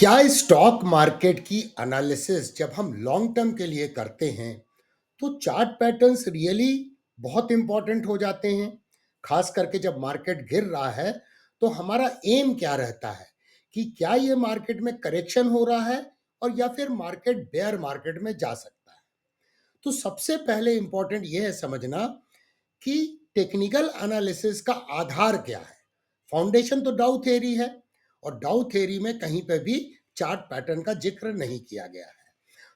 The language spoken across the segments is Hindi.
क्या स्टॉक मार्केट की एनालिसिस जब हम लॉन्ग टर्म के लिए करते हैं तो चार्ट पैटर्न्स रियली बहुत इंपॉर्टेंट हो जाते हैं। खास करके जब मार्केट गिर रहा है तो हमारा एम क्या रहता है कि क्या ये मार्केट में करेक्शन हो रहा है और या फिर मार्केट बेयर मार्केट में जा सकता है। तो सबसे पहले इंपॉर्टेंट ये है समझना कि टेक्निकल एनालिसिस का आधार क्या है। फाउंडेशन तो डाउ थ्योरी है और डाउ थ्योरी में कहीं पे भी चार्ट पैटर्न का जिक्र नहीं किया गया है।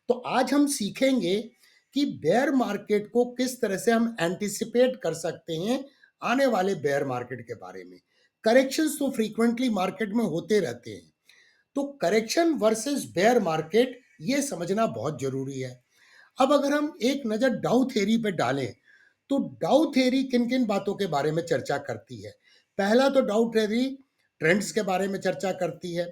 तो आज हम सीखेंगे कि बेयर मार्केट को किस तरह से हम एंटिसिपेट कर सकते हैं आने वाले बेयर मार्केट के बारे में। करेक्शंस तो फ्रीक्वेंटली मार्केट में होते रहते हैं, तो करेक्शन वर्सेस बेयर मार्केट ये समझना बहुत जरूरी है। अब अगर हम एक नजर डाउ थ्योरी पे डालें तो डाउ थ्योरी किन किन बातों के बारे में चर्चा करती है। पहला तो डाउ थ्योरी ट्रेंड्स के बारे में चर्चा करती है।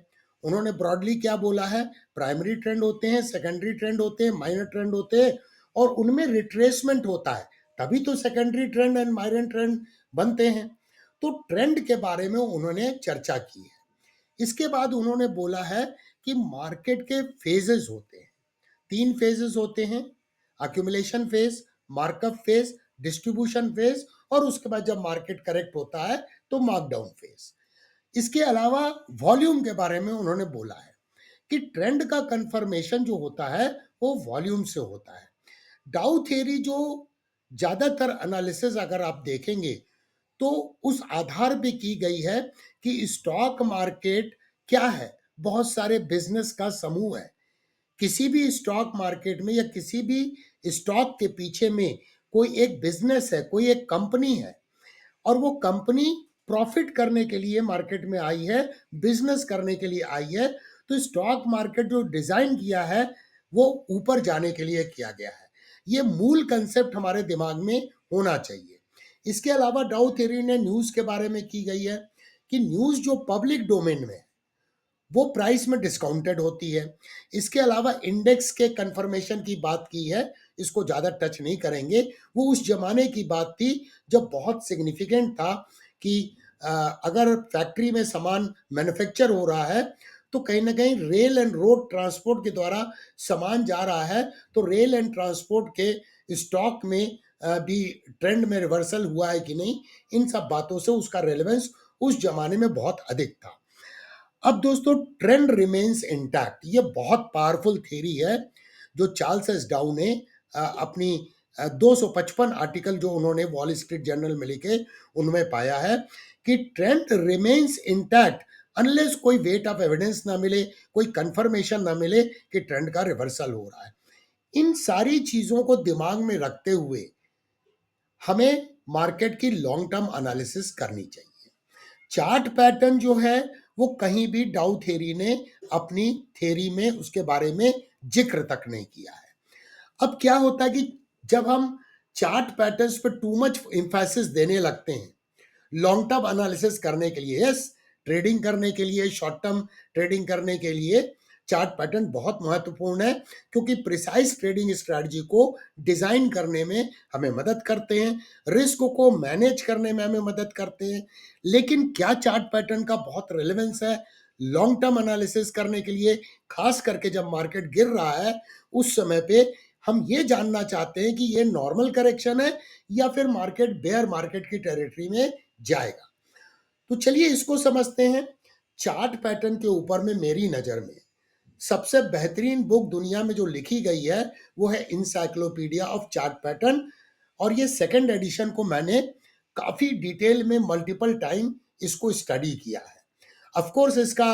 उन्होंने ब्रॉडली क्या बोला है, प्राइमरी ट्रेंड होते हैं, सेकेंडरी ट्रेंड होते हैं, माइनर ट्रेंड होते हैं और उनमें रिट्रेसमेंट होता है, तभी तो secondary trend and minor trend बनते हैं। तो ट्रेंड के बारे में उन्होंने चर्चा की है। इसके बाद उन्होंने बोला है कि मार्केट के फेजेस होते हैं, तीन फेजेस होते हैं, accumulation phase, markup phase, distribution phase और उसके बाद जब मार्केट करेक्ट होता है तो मार्कडाउन फेज। इसके अलावा वॉल्यूम के बारे में उन्होंने बोला है कि ट्रेंड का कंफर्मेशन जो होता है वो वॉल्यूम से होता है। डाउ थ्योरी जो ज्यादातर एनालिसिस अगर आप देखेंगे तो उस आधार पे की गई है कि स्टॉक मार्केट क्या है, बहुत सारे बिजनेस का समूह है। किसी भी स्टॉक मार्केट में या किसी भी स्टॉक के पीछे में कोई एक बिजनेस है, कोई एक कंपनी है और वो कंपनी प्रॉफिट करने के लिए मार्केट में आई है, बिजनेस करने के लिए आई है। तो स्टॉक मार्केट जो डिजाइन किया है वो ऊपर जाने के लिए किया गया है। ये मूल कंसेप्ट हमारे दिमाग में होना चाहिए। इसके अलावा डाउ थ्योरी ने न्यूज के बारे में की गई है कि न्यूज जो पब्लिक डोमेन में है वो प्राइस में डिस्काउंटेड होती है। इसके अलावा इंडेक्स के कंफर्मेशन की बात की है, इसको ज़्यादा टच नहीं करेंगे। वो उस जमाने की बात थी जब बहुत सिग्निफिकेंट था कि अगर फैक्ट्री में सामान मैन्युफैक्चर हो रहा है तो कहीं ना कहीं रेल एंड रोड ट्रांसपोर्ट के द्वारा सामान जा रहा है, तो रेल एंड ट्रांसपोर्ट के स्टॉक में भी ट्रेंड में रिवर्सल हुआ है कि नहीं। इन सब बातों से उसका रेलेवेंस उस जमाने में बहुत अधिक था। अब दोस्तों ट्रेंड रिमेन्स इंटैक्ट, ये बहुत पावरफुल थ्योरी है जो चार्ल्स एस डाउ ने अपनी 255 आर्टिकल जो उन्होंने वॉल स्ट्रीट जर्नल में लिखे उनमें पाया है कि ट्रेंड रिमेन्स इंटैक्ट अनलेस कोई वेट ऑफ एविडेंस ना मिले, कोई कंफर्मेशन ना मिले कि ट्रेंड का रिवर्सल हो रहा है। इन सारी चीजों को दिमाग में रखते हुए हमें मार्केट की लॉन्ग टर्म एनालिसिस करनी चाहिए। चार्ट पैटर्न जो है वो कहीं भी डाउ थ्योरी ने अपनी थ्योरी में उसके बारे में जिक्र तक नहीं किया है। अब क्या होता है कि जब हम चार्ट पैटर्न्स पर टू मच इंफेसिस देने लगते हैं लॉन्ग टर्म एनालिसिस करने के लिए, यस, ट्रेडिंग करने के लिए, शॉर्ट टर्म ट्रेडिंग करने के लिए चार्ट पैटर्न बहुत महत्वपूर्ण है, क्योंकि प्रिसाइज ट्रेडिंग स्ट्रेटजी को डिजाइन करने में हमें मदद करते हैं, रिस्क को मैनेज करने में हमें मदद करते हैं। लेकिन क्या चार्ट पैटर्न का बहुत रिलेवेंस है लॉन्ग टर्म एनालिसिस करने के लिए, खास करके जब मार्केट गिर रहा है उस समय पे हम ये जानना चाहते हैं कि ये नॉर्मल करेक्शन है या फिर मार्केट बेयर मार्केट की टेरिटरी में जाएगा। तो चलिए इसको समझते हैं। चार्ट पैटर्न के ऊपर में मेरी नजर में सबसे बेहतरीन बुक दुनिया में जो लिखी गई है वो है इंसाइक्लोपीडिया ऑफ चार्ट पैटर्न, और ये सेकंड एडिशन को मैंने काफी डिटेल में मल्टीपल टाइम इसको स्टडी किया है। ऑफ कोर्स इसका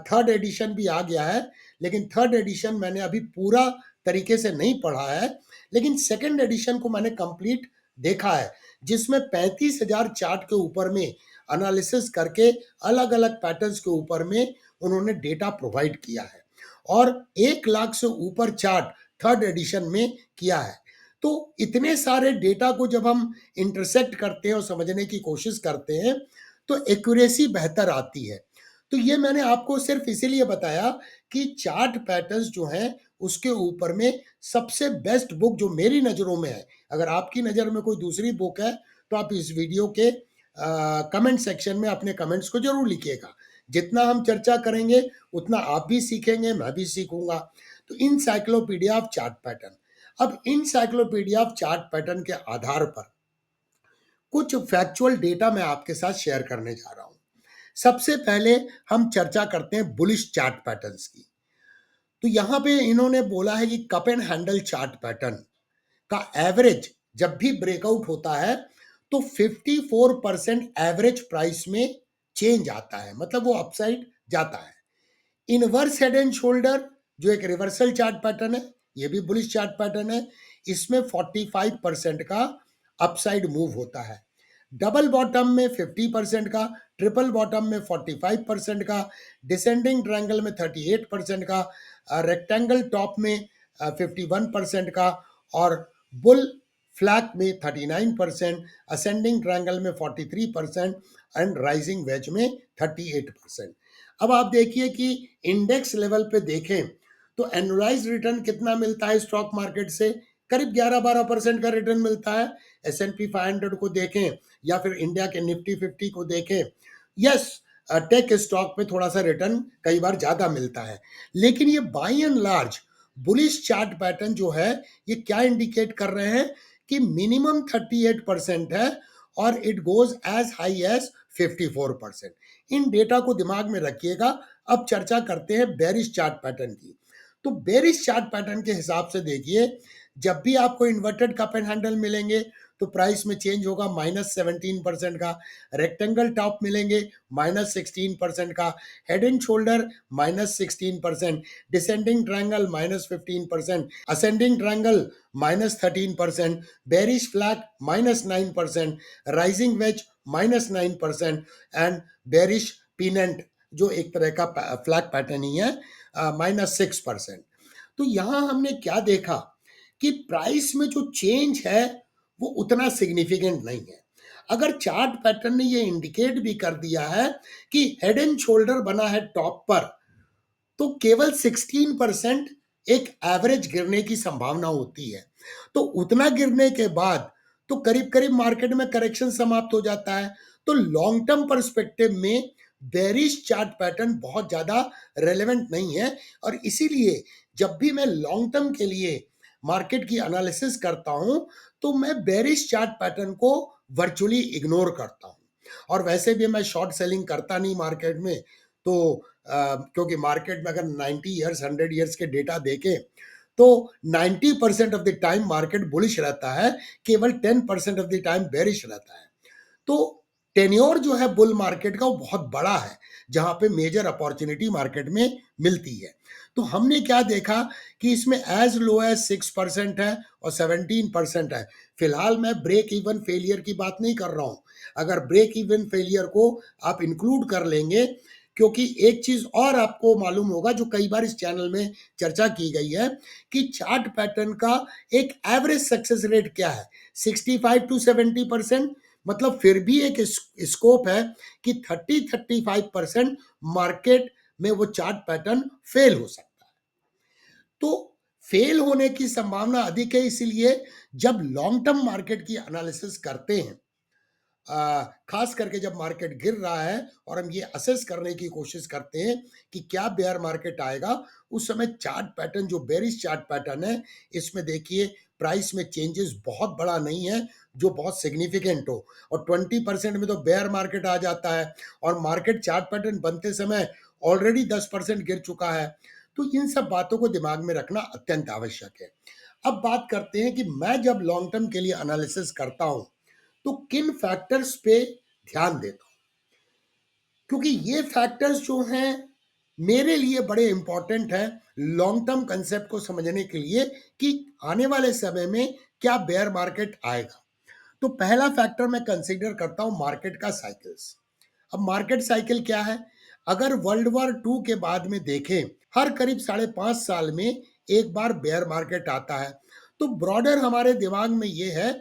थर्ड एडिशन भी आ गया है, लेकिन थर्ड एडिशन मैंने अभी पूरा तरीके से नहीं पढ़ा है। लेकिन सेकंड एडिशन को मैंने कंप्लीट देखा है, जिसमें 35,000 चार्ट के ऊपर में एनालिसिस करके अलग अलग पैटर्न्स के ऊपर में उन्होंने डेटा प्रोवाइड किया है और 1 लाख से ऊपर चार्ट थर्ड एडिशन में किया है। तो इतने सारे डेटा को जब हम इंटरसेक्ट करते हैं और समझने की कोशिश करते हैं तो एक्यूरेसी बेहतर आती है। तो ये मैंने आपको सिर्फ इसीलिए बताया कि चार्ट पैटर्न्स जो हैं उसके ऊपर में सबसे बेस्ट बुक जो मेरी नज़रों में है, अगर आपकी नज़र में कोई दूसरी बुक है तो आप इस वीडियो के कमेंट सेक्शन में अपने कमेंट्स को जरूर लिखिएगा जितना हम चर्चा करेंगे उतना आप भी सीखेंगे, मैं भी सीखूंगा। तो इनसाइक्लोपीडिया ऑफ चार्ट पैटर्न। अब इनसाइक्लोपीडिया ऑफ चार्ट पैटर्न के आधार पर कुछ फैक्चुअल डेटा मैं आपके साथ शेयर करने जा रहा हूं। सबसे पहले हम चर्चा करते हैं बुलिश चार्ट पैटर्न्स की। तो यहां पे इन्होंने बोला है कि cup and handle chart pattern का एवरेज जब भी ब्रेकआउट होता है तो 54% एवरेज प्राइस में चेंज आता है, मतलब वो अपसाइड जाता है। इनवर्स हेड एंड शोल्डर जो एक रिवर्सल चार्ट पैटर्न है, ये भी बुलिश चार्ट पैटर्न है, इसमें 45% का अपसाइड मूव होता है। डबल बॉटम में 50% का, ट्रिपल बॉटम में 45% का, डिसेंडिंग ट्रायंगल में 38% का, रेक्टेंगल टॉप में 51% का, और बुल फ्लैग में 39%, असेंडिंग ट्रायंगल में 43% एंड राइजिंग वेज में 38%। अब आप देखिए कि इंडेक्स लेवल पे देखें तो एनुअलाइज रिटर्न कितना मिलता है स्टॉक मार्केट से, करीब 11-12% का रिटर्न मिलता है। S&P 500 को देखें या फिर इंडिया के निफ्टी 50 को देखें, यस टेक स्टॉक पे थोड़ा सा रिटर्न कई बार ज्यादा मिलता है। लेकिन ये by and large bullish chart pattern जो है ये क्या इंडिकेट कर रहे हैं कि मिनिमम 38% है और it goes as high as 54%। इन डेटा को दिमाग में रखिएगा। अब चर्चा करते हैं बेरिश चार्ट पैटर्न की। तो बेरिश चार्ट पैटर्न के हिसाब से देखिए, जब भी आपको इन्वर्टेड कप एंड हैंडल मिलेंगे तो प्राइस में चेंज होगा -17% का, रेक्टेंगल टॉप मिलेंगे -16% का, head and shoulder -16%, descending triangle -15%, ascending triangle -13%, bearish flag -9%, rising wedge -9% and bearish pennant जो एक तरह का फ्लैग पैटर्न ही है -6%। तो यहां हमने क्या देखा कि प्राइस में जो चेंज है वो उतना सिग्निफिकेंट नहीं है। अगर चार्ट पैटर्न ने ये इंडिकेट भी कर दिया है कि हेड एंड शोल्डर बना है टॉप पर, तो केवल 16% एक एवरेज गिरने की संभावना होती है। तो उतना गिरने के बाद तो करीब करीब मार्केट में करेक्शन समाप्त हो जाता है। तो लॉन्ग टर्म पर्सपेक्टिव में बेरिश चार्ट पैटर्न बहुत ज्यादा रेलेवेंट नहीं है, और इसीलिए जब भी मैं लॉन्ग टर्म के लिए मार्केट की एनालिसिस करता हूं तो मैं बेरिश चार्ट पैटर्न को वर्चुअली इग्नोर करता हूं। और वैसे भी मैं शॉर्ट सेलिंग करता नहीं मार्केट में। तो क्योंकि मार्केट में अगर 90 ईयर्स 100 ईयर्स के डेटा देखें तो 90% of the time market bullish रहता है, केवल 10% ऑफ द टाइम बेरिश रहता है। तो टेन्योर जो है बुल मार्केट का वो बहुत बड़ा है, जहां पे मेजर अपॉर्चुनिटी मार्केट में मिलती है। तो हमने क्या देखा कि इसमें एज लो एज 6% है और 17% है। फिलहाल मैं ब्रेक इवन फेलियर की बात नहीं कर रहा हूं। अगर ब्रेक इवन फेलियर को आप इंक्लूड कर लेंगे, क्योंकि एक चीज और आपको मालूम होगा जो कई बार इस चैनल में चर्चा की गई है कि चार्ट पैटर्न का एक एवरेज सक्सेस रेट क्या है, 65 to 70%। मतलब फिर भी एक स्कोप है कि 30-35% मार्केट में वो चार्ट पैटर्न फेल हो सकता है। तो फेल होने की संभावना अधिक है, इसीलिए जब लॉन्ग टर्म मार्केट की एनालिसिस करते हैं, खास करके जब मार्केट गिर रहा है और हम ये असेस करने की कोशिश करते हैं कि क्या बेयर मार्केट आएगा, उस समय चार्ट पैटर्न जो बेरिश चार्ट पैटर्न है इसमें देखिए प्राइस में चेंजेस बहुत बड़ा नहीं है जो बहुत सिग्निफिकेंट हो, और 20% में तो बेयर मार्केट आ जाता है और मार्केट चार्ट पैटर्न बनते समय ऑलरेडी 10% गिर चुका है। तो इन सब बातों को दिमाग में रखना अत्यंत आवश्यक है। अब बात करते हैं कि मैं जब लॉन्ग टर्म के लिए एनालिसिस करता हूं तो किन फैक्टर्स पे ध्यान देता हूं, क्योंकि ये फैक्टर्स जो हैं मेरे लिए बड़े इंपॉर्टेंट हैं लॉन्ग टर्म कंसेप्ट को समझने के लिए कि आने वाले समय में क्या बेयर मार्केट आएगा। तो पहला फैक्टर मैं कंसीडर करता हूं मार्केट का साइकिल्स। अब मार्केट साइकिल क्या है, अगर वर्ल्ड वॉर 2 के बाद में देखें, हर करीब 5.5 साल में एक बार बेयर मार्केट आता है। तो ब्रॉडर हमारे दिमाग में ये है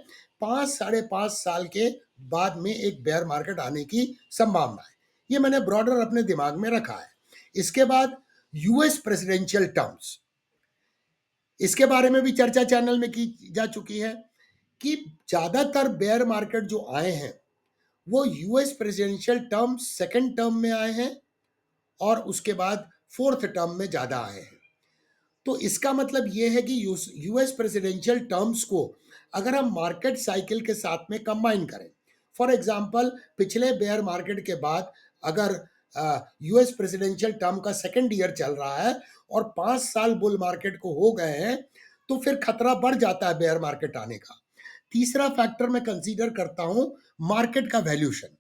5-5.5 साल के बाद में एक बेयर मार्केट आने की संभावना है। ये मैंने ब्रॉडर अपने दिमाग में रखा है। इसके बाद यूएस प्रेसिडेंशियल टर्म्स, इसके बारे में भी चर्चा चैनल में की जा चुकी है कि ज्यादातर बेयर मार्केट जो आए हैं वो US presidential term second term में आए हैं और उसके बाद फोर्थ टर्म में ज़्यादा आए हैं। तो इसका मतलब ये है कि यूएस प्रेसिडेंशियल टर्म्स को अगर हम मार्केट साइकिल के साथ में कंबाइन करें, फॉर एग्जांपल पिछले बेयर मार्केट के बाद अगर यूएस प्रेसिडेंशियल टर्म का सेकेंड ईयर चल रहा है और 5 साल बुल मार्केट को हो गए हैं, तो फिर खतरा बढ़ जाता है बेयर मार्केट आने का। तीसरा फैक्टर मैं कंसीडर करता हूं मार्केट का वैल्यूशन।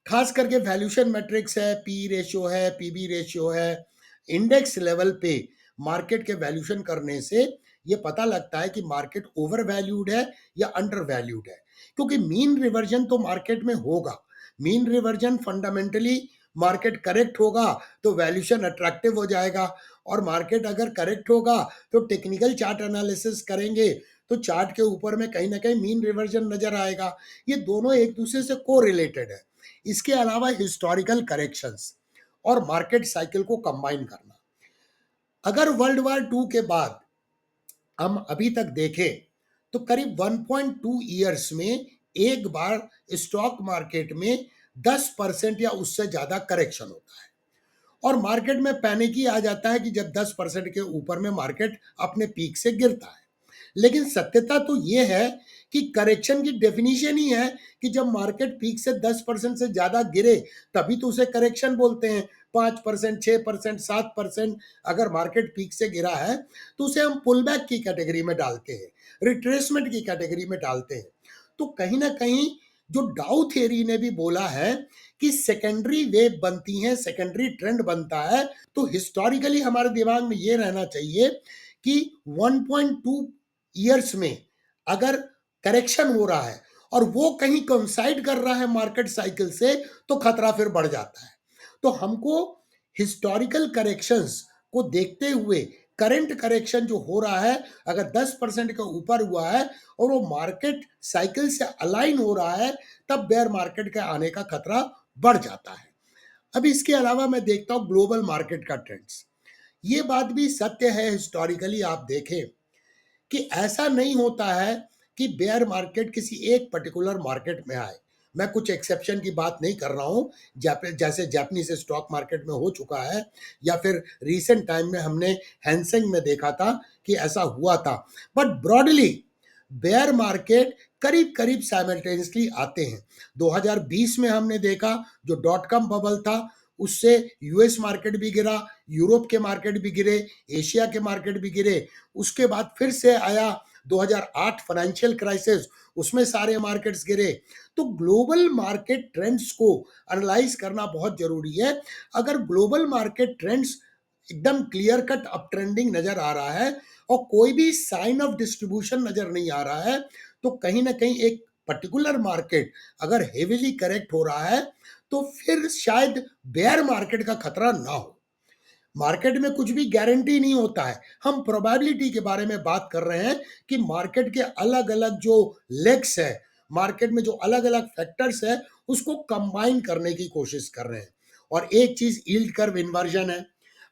खास करके वैल्यूशन मैट्रिक्स है, पी रेशियो है, पीबी रेशियो है, इंडेक्स लेवल पे मार्केट के वैल्यूशन करने से ये पता लगता है कि मार्केट ओवर वैल्यूड है या अंडर वैल्यूड है। क्योंकि मीन रिवर्जन तो मार्केट में होगा। Mean reversion fundamentally market correct होगा तो वैल्यूशन अट्रैक्टिव हो जाएगा, और मार्केट अगर करेक्ट होगा तो टेक्निकल चार्ट एनालिसिस करेंगे तो चार्ट के ऊपर में कहीं ना कहीं मीन रिवर्जन नजर आएगा। ये दोनों एक दूसरे से को रिलेटेड है। इसके अलावा हिस्टोरिकल करेक्शंस और मार्केट साइकिल को कंबाइन करना। अगर वर्ल्ड वार टू के बाद हम अभी तक देखें तो करीब 1.2 ईयर्स में एक बार स्टॉक मार्केट में 10% या उससे ज्यादा करेक्शन होता है, और मार्केट में पैनिक ही आ जाता है कि जब 10% के ऊपर में मार्केट अपने पीक से गिरता है। लेकिन सत्यता तो ये है कि करेक्शन की डेफिनेशन ही है कि जब मार्केट पीक से 10% से ज्यादा गिरे तभी तो उसे करेक्शन बोलते हैं। 5%, 6%, 7% अगर मार्केट पीक से गिरा है तो उसे हम पुल बैक की कैटेगरी में डालते हैं, रिट्रेसमेंट की कैटेगरी में डालते हैं। तो कहीं ना कहीं जो डाउ थियरी ने भी बोला है कि सेकेंडरी वेव बनती है, सेकेंडरी ट्रेंड बनता है, तो हिस्टोरिकली हमारे दिमाग में ये रहना चाहिए कि 1.2 ईयर्स में अगर करेक्शन हो रहा है और वो कहीं कंसाइड कर रहा है मार्केट साइकिल से, तो खतरा फिर बढ़ जाता है। तो हमको हिस्टोरिकल करेक्शंस को देखते हुए करंट करेक्शन जो हो रहा है अगर 10% के ऊपर हुआ है और वो मार्केट साइकिल से अलाइन हो रहा है, तब बेयर मार्केट के आने का खतरा बढ़ जाता है। अब इसके अलावा मैं देखता हूं ग्लोबल मार्केट का ट्रेंड्स। ये बात भी सत्य है, हिस्टोरिकली आप देखें कि ऐसा नहीं होता है कि बेयर मार्केट किसी एक पर्टिकुलर मार्केट में आए। मैं कुछ एक्सेप्शन की बात नहीं कर रहा हूं, जैसे जापानीज स्टॉक मार्केट में हो चुका है, या फिर रिसेंट टाइम में हमने हैंसेंग में देखा था कि ऐसा हुआ था। बट ब्रॉडली बेयर मार्केट करीब करीब साइमल्टेनियसली आते हैं। 2020 में हमने देखा जो डॉट कॉम बबल था, उससे यूएस मार्केट भी गिरा, यूरोप के मार्केट भी गिरे, एशिया के मार्केट भी गिरे। उसके बाद फिर से आया 2008 फाइनेंशियल क्राइसिस, उसमें सारे मार्केट्स गिरे। तो ग्लोबल मार्केट ट्रेंड्स को एनालाइज करना बहुत जरूरी है। अगर ग्लोबल मार्केट ट्रेंड्स एकदम क्लियर कट अप ट्रेंडिंग नजर आ रहा है और कोई भी साइन ऑफ डिस्ट्रीब्यूशन नजर नहीं आ रहा है, तो कहीं ना कहीं एक पर्टिकुलर मार्केट अगर हेवीली करेक्ट हो रहा है तो फिर शायद बेयर मार्केट का खतरा ना हो। मार्केट में कुछ भी गारंटी नहीं होता है। हम प्रोबेबिलिटी के बारे में बात कर रहे हैं कि मार्केट के अलग अलग जो लेग्स है, मार्केट में जो अलग अलग फैक्टर्स है, उसको कंबाइन करने की कोशिश कर रहे हैं। और एक चीज यील्ड कर्व इन्वर्जन है।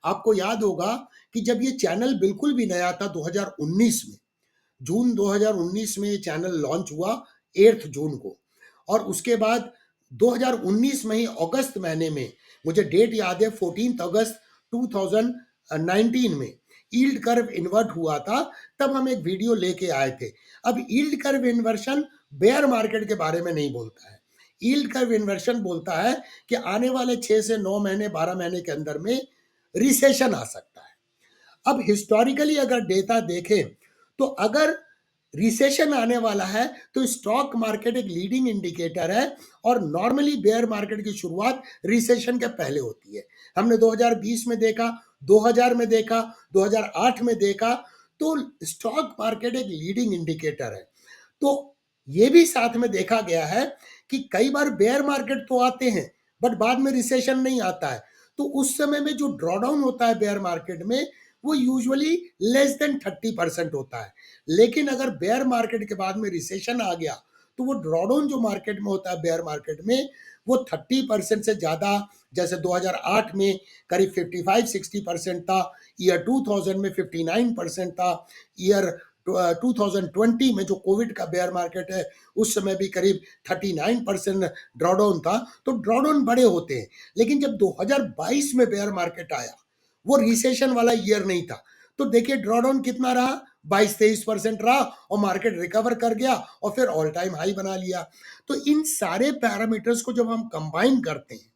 आपको याद होगा कि जब ये चैनल बिल्कुल भी नया था 2019 में, जून 2019 में ये चैनल लॉन्च हुआ 8 जून को, और उसके बाद 2019 में ही अगस्त महीने में, मुझे डेट याद है 14 अगस्त 2019 में यील्ड कर्व इन्वर्ट हुआ था। तब हम एक वीडियो लेके आए थे। अब yield curve inversion bear market के बारे में नहीं बोलता है। यील्ड कर्व इन्वर्शन बोलता है कि आने वाले 6 से 9 महीने 12 महीने के अंदर में रिसेशन आ सकता है। अब हिस्टोरिकली अगर डेटा देखें तो अगर रिसेशन आने वाला है तो स्टॉक मार्केट एक लीडिंग इंडिकेटर है, और नॉर्मली बेयर मार्केट की शुरुआत रिसेशन के पहले होती है। हमने 2020 में देखा, 2000 में देखा, 2008 में देखा। तो स्टॉक मार्केट एक लीडिंग इंडिकेटर है। तो ये भी साथ में देखा गया है कि कई बार बेयर मार्केट तो आते हैं बट बाद में रिसेशन नहीं आता है। तो उस समय में जो ड्रॉडाउन होता है बेयर मार्केट में, वो यूजुअली लेस देन 30% होता है। लेकिन अगर बेयर मार्केट के बाद में रिसेशन आ गया तो वो ड्रॉडाउन जो मार्केट में होता है बेयर मार्केट में, वो 30% से ज्यादा, जैसे 2008 में करीब 55-60% था, ईयर 2000 में 59% था, ईयर 2020 में जो कोविड का बेयर मार्केट है, उस समय भी करीब 39% ड्रॉडाउन था, तो ड्रॉडाउन बड़े होते हैं। लेकिन जब 2022 में बेयर मार्केट आया, वो रिसेशन वाला ईयर नहीं था, तो देखिए ड्रॉडाउन कितना रहा, 22-23% रहा और मार्केट रिकवर कर गया और फिर ऑल टाइम हाई बना लिया। तो इन सारे पैरामीटर्स को जब हम कंबाइन करते हैं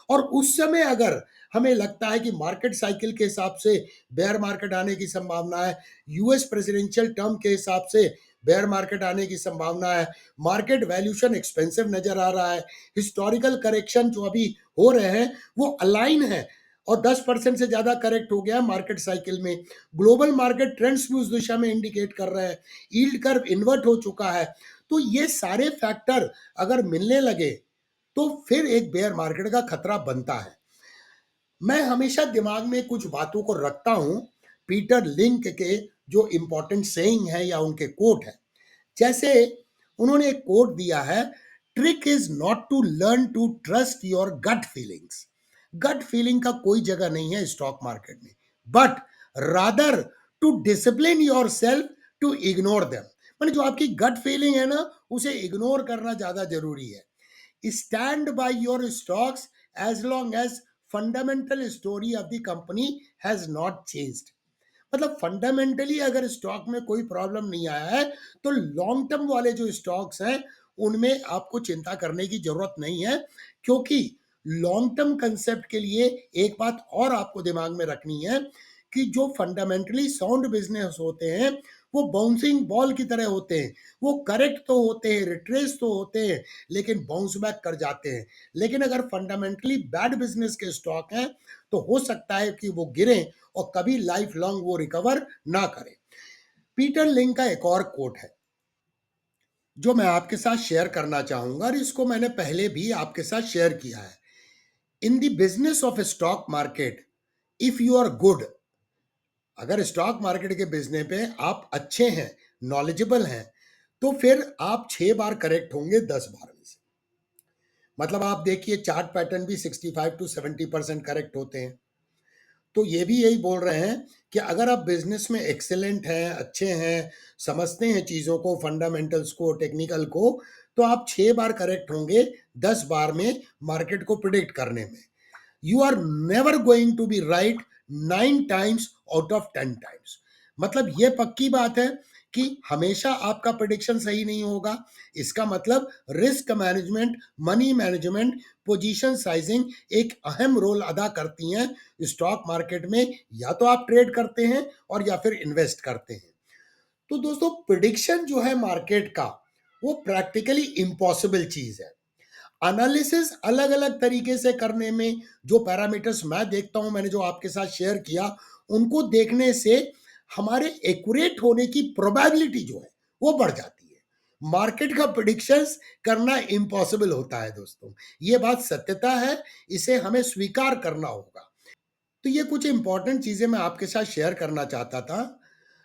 और उस समय अगर हमें लगता है कि मार्केट साइकिल के हिसाब से बेयर मार्केट आने की संभावना है, यूएस प्रेसिडेंशियल टर्म के हिसाब से बेयर मार्केट आने की संभावना है, मार्केट वैल्यूएशन एक्सपेंसिव नजर आ रहा है, हिस्टोरिकल करेक्शन जो अभी हो रहे हैं वो अलाइन है और 10% से ज्यादा करेक्ट हो गया है मार्केट साइकिल में, ग्लोबल मार्केट ट्रेंड्स भी उस दिशा में इंडिकेट कर रहे हैं, यील्ड कर्व इन्वर्ट हो चुका है। तो ये सारे फैक्टर अगर मिलने लगे तो फिर एक बेयर मार्केट का खतरा बनता है। मैं हमेशा दिमाग में कुछ बातों को रखता हूं, पीटर लिंक के जो इंपॉर्टेंट सेइंग है या उनके कोट है। जैसे उन्होंने एक कोट दिया है, trick is not to learn to trust your gut feelings. Gut feeling का कोई जगह नहीं है स्टॉक मार्केट में, but rather to discipline yourself to ignore them. मतलब जो आपकी गट फीलिंग है ना, उसे इग्नोर करना ज्यादा जरूरी है। stand by your stocks as long as fundamental story of the company has not changed। मतलब फंडामेंटली अगर स्टॉक में कोई प्रॉब्लम नहीं आया है तो लॉन्ग टर्म वाले जो स्टॉक्स हैं उनमें आपको चिंता करने की जरूरत नहीं है, क्योंकि लॉन्ग टर्म कंसेप्ट के लिए एक बात और आपको दिमाग में रखनी है कि जो फंडामेंटली साउंड बिजनेस होते हैं वो बाउंसिंग बॉल की तरह होते हैं, वो करेक्ट तो होते हैं, रिट्रेस तो होते हैं, लेकिन बाउंस बैक कर जाते हैं। लेकिन अगर फंडामेंटली बैड बिजनेस के स्टॉक हैं तो हो सकता है कि वो गिरें और कभी लाइफ लॉन्ग वो रिकवर ना करें। पीटर लिंक का एक और कोट है जो मैं आपके साथ शेयर करना चाहूंगा और इसको मैंने पहले भी आपके साथ शेयर किया है। In the business of stock market, if you are good, अगर स्टॉक मार्केट के बिजनेस पे आप अच्छे हैं, नॉलेजेबल हैं, तो फिर आप 6 बार करेक्ट होंगे 10 बार में से। मतलब आप देखिए चार्ट पैटर्न भी 65 to 70% करेक्ट होते हैं। तो ये भी यही बोल रहे हैं कि अगर आप बिजनेस में एक्सेलेंट हैं, अच्छे हैं, समझते हैं चीज़ों को, फंडामेंटल्स को, टेक्निकल को, तो आप 6 बार करेक्ट होंगे 10 बार में मार्केट को प्रिडिक्ट करने में। You are never going to be right 9 times out of 10 times। मतलब ये पक्की बात है कि हमेशा आपका प्रिडिक्शन सही नहीं होगा। इसका मतलब risk management, money management, position sizing एक अहम रोल अदा करती हैं स्टॉक मार्केट में। या तो आप ट्रेड करते हैं और या फिर इन्वेस्ट करते हैं। तो दोस्तों प्रिडिक्शन जो है मार्केट का वो प्रैक्टिकली इम्पॉसिबल चीज है। एनालिसिस अलग अलग तरीके से करने में जो पैरामीटर्स मैं देखता हूं, मैंने जो आपके साथ शेयर किया, उनको देखने से हमारे एक्यूरेट होने की प्रोबेबिलिटी जो है वो बढ़ जाती है। मार्केट का प्रिडिक्शंस करना इम्पॉसिबल होता है दोस्तों, ये बात सत्यता है, इसे हमें स्वीकार करना होगा। तो ये कुछ इंपॉर्टेंट चीजें मैं आपके साथ शेयर करना चाहता था।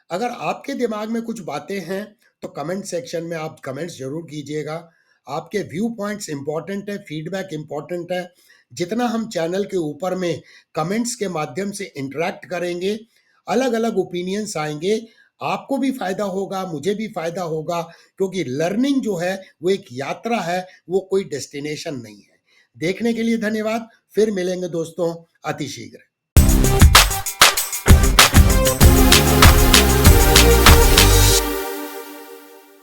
अगर आपके दिमाग में कुछ बातें हैं तो कमेंट सेक्शन में आप कमेंट्स जरूर कीजिएगा। आपके व्यू पॉइंट्स इंपॉर्टेंट है, फीडबैक इंपॉर्टेंट है। जितना हम चैनल के ऊपर में कमेंट्स के माध्यम से इंटरेक्ट करेंगे, अलग अलग ओपिनियंस आएंगे, आपको भी फायदा होगा, मुझे भी फायदा होगा, क्योंकि लर्निंग जो है वो एक यात्रा है, वो कोई डेस्टिनेशन नहीं है। देखने के लिए धन्यवाद। फिर मिलेंगे दोस्तों अतिशीघ्र।